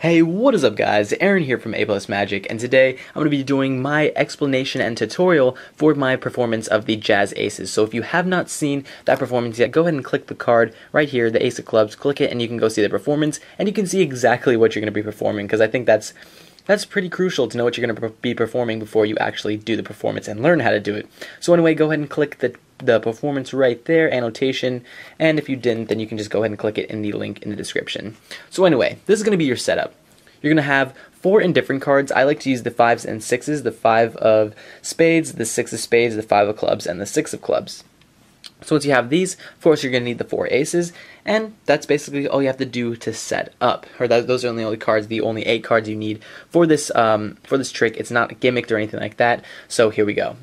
Hey, what is up guys? Aaron here from A Plus Magic, and today I'm going to be doing my explanation and tutorial for my performance of the Jazz Aces. So if you have not seen that performance yet, go ahead and click the card right here, the Ace of Clubs, click it and you can go see the performance, and you can see exactly what you're going to be performing, because I think that's pretty crucial to know what you're going to be performing before you actually do the performance and learn how to do it. So anyway, go ahead and click the performance right there, annotation, and if you didn't, then you can just go ahead and click it in the link in the description. So anyway, this is going to be your setup. You're going to have 4 indifferent cards. I like to use the 5s and 6s, the 5 of spades, the 6 of spades, the 5 of clubs, and the 6 of clubs. So once you have these, of course you're going to need the 4 aces, and that's basically all you have to do to set up. Or those are the only cards, the only 8 cards you need for this trick. It's not gimmicked or anything like that, so here we go.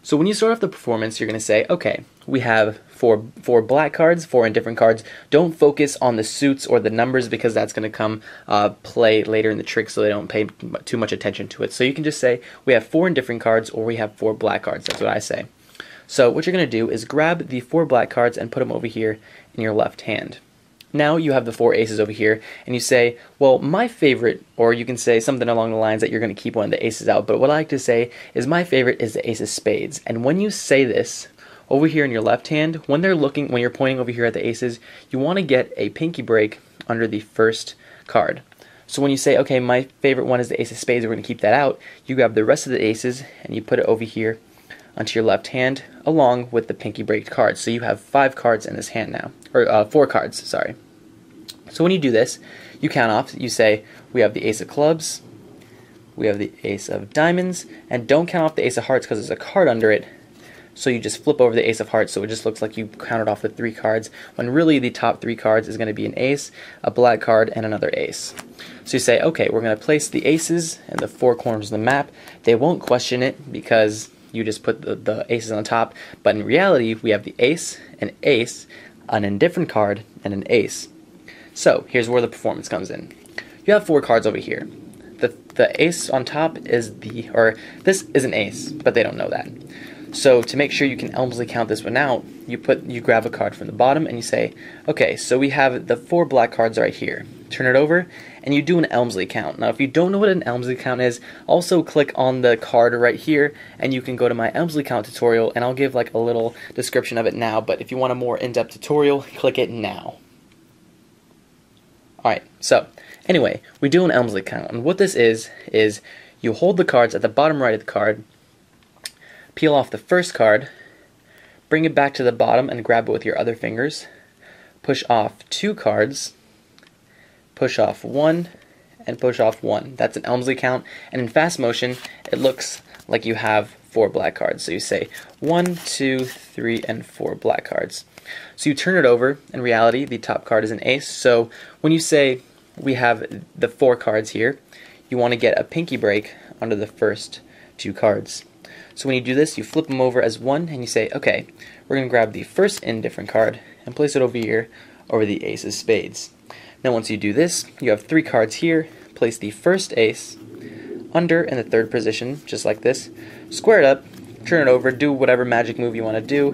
So when you start off the performance, you're going to say, okay, we have four black cards, 4 indifferent cards. Don't focus on the suits or the numbers, because that's going to come play later in the trick, so they don't pay too much attention to it. So you can just say, we have 4 indifferent cards, or we have 4 black cards. That's what I say. So what you're going to do is grab the 4 black cards and put them over here in your left hand. Now you have the 4 aces over here, and you say, well, my favorite, or you can say something along the lines that you're going to keep one of the aces out, but what I like to say is my favorite is the ace of spades. And when you say this over here in your left hand, when you're pointing over here at the aces, you want to get a pinky break under the first card. So when you say, okay, my favorite one is the ace of spades, we're going to keep that out, you grab the rest of the aces and you put it over here onto your left hand, along with the pinky break cards. So you have 5 cards in this hand now, or 4 cards, sorry. So when you do this, you count off, you say, we have the ace of clubs, we have the ace of diamonds, and don't count off the ace of hearts because there's a card under it. So you just flip over the ace of hearts, so it just looks like you counted off the 3 cards, when really the top 3 cards is going to be an ace, a black card, and another ace. So you say, okay, we're going to place the aces in the 4 corners of the map. They won't question it because you just put the aces on top, but in reality we have the ace, an indifferent card, and an ace. So here's where the performance comes in. You have 4 cards over here. The ace on top is this is an ace, but they don't know that. So to make sure you can Elmsley count this one out, you grab a card from the bottom and you say, okay, so we have the 4 black cards right here. Turn it over and you do an Elmsley count. Now if you don't know what an Elmsley count is, also click on the card right here and you can go to my Elmsley count tutorial, and I'll give like a little description of it now, but if you want a more in-depth tutorial, click it now. Alright, so anyway, we do an Elmsley count, and what this is you hold the cards at the bottom right of the card, peel off the first card, bring it back to the bottom and grab it with your other fingers, push off 2 cards, push off 1, and push off 1. That's an Elmsley count, and in fast motion it looks like you have 4 black cards. So you say 1, 2, 3, and 4 black cards. So you turn it over. In reality, the top card is an ace. So when you say we have the 4 cards here, you want to get a pinky break under the first 2 cards. So when you do this, you flip them over as 1 and you say, okay, we're going to grab the first indifferent card and place it over here over the ace of spades. Now once you do this, you have 3 cards here. Place the first ace under in the 3rd position, just like this. Square it up, turn it over, do whatever magic move you want to do,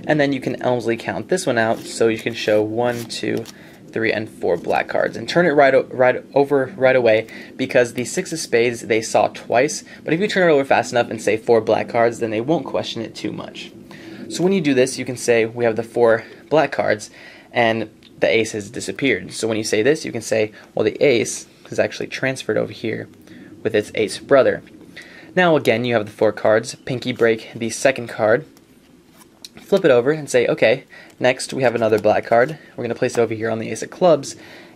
and then you can Elmsley count this one out, so you can show 1, 2, 3, and 4 black cards, and turn it right away, because the 6 of spades they saw twice, but if you turn it over fast enough and say 4 black cards, then they won't question it too much. So when you do this, you can say we have the 4 black cards, and the ace has disappeared. So when you say this, you can say, well, the ace is actually transferred over here with its ace brother. Now again, you have the 4 cards, pinky break the second card, flip it over and say, okay, next we have another black card. We're going to place it over here on the ace of clubs,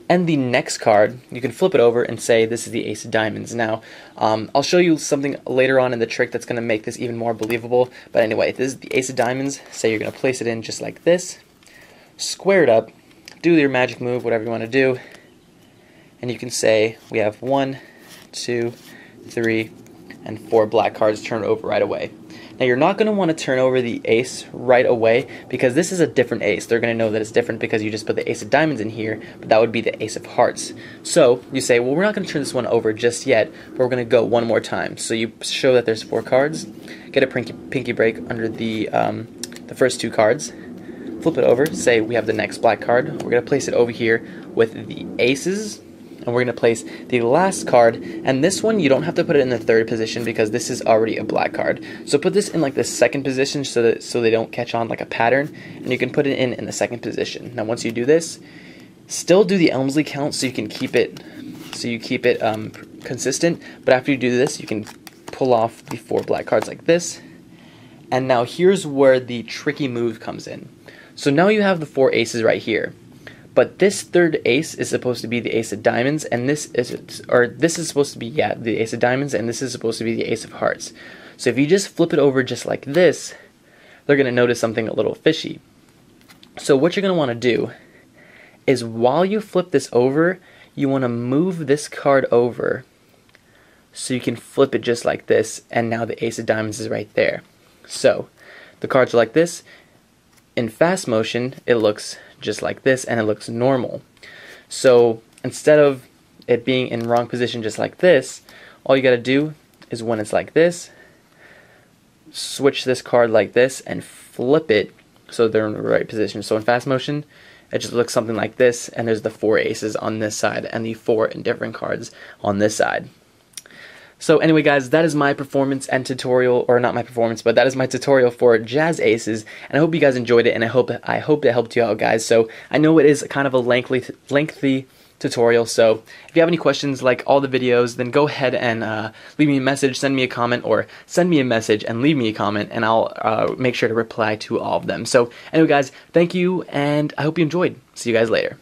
and the next card, you can flip it over and say this is the ace of diamonds. Now, I'll show you something later on in the trick that's going to make this even more believable, but anyway, this is the ace of diamonds. Say you're going to place it in just like this, square it up, do your magic move, whatever you want to do, and you can say we have 1, 2, 3, and 4 black cards. Turn it over right away. Now you're not going to want to turn over the ace right away, because this is a different ace. They're going to know that it's different because you just put the ace of diamonds in here, but that would be the ace of hearts. So you say, well, we're not going to turn this one over just yet, but we're going to go one more time. So you show that there's 4 cards, get a pinky break under the first 2 cards, flip it over, say we have the next black card. We're going to place it over here with the aces, and we're going to place the last card, and this one you don't have to put it in the third position because this is already a black card. So put this in like the second position so they don't catch on like a pattern, and you can put it in the second position. Now once you do this, still do the Elmsley count so you can keep it consistent, but after you do this, you can pull off the 4 black cards like this. And now here's where the tricky move comes in. So now you have the 4 aces right here, but this third ace is supposed to be the ace of diamonds, and this is supposed to be, yeah, the ace of diamonds, and this is supposed to be the ace of hearts. So if you just flip it over just like this, they're going to notice something a little fishy. So what you're going to want to do is while you flip this over, you want to move this card over so you can flip it just like this, and now the ace of diamonds is right there. So the cards are like this. In fast motion, it looks just like this, and it looks normal. So instead of it being in wrong position just like this, all you gotta do is when it's like this, switch this card like this and flip it so they're in the right position. So in fast motion, it just looks something like this, and there's the 4 aces on this side and the 4 indifferent cards on this side. So anyway guys, that is my performance and tutorial, or not my performance, but that is my tutorial for Jazz Aces, and I hope you guys enjoyed it, and I hope it helped you out, guys. So I know it is kind of a lengthy tutorial, so if you have any questions like all the videos, then go ahead and leave me a message, send me a comment, or send me a message and leave me a comment, and I'll make sure to reply to all of them. So anyway guys, thank you, and I hope you enjoyed. See you guys later.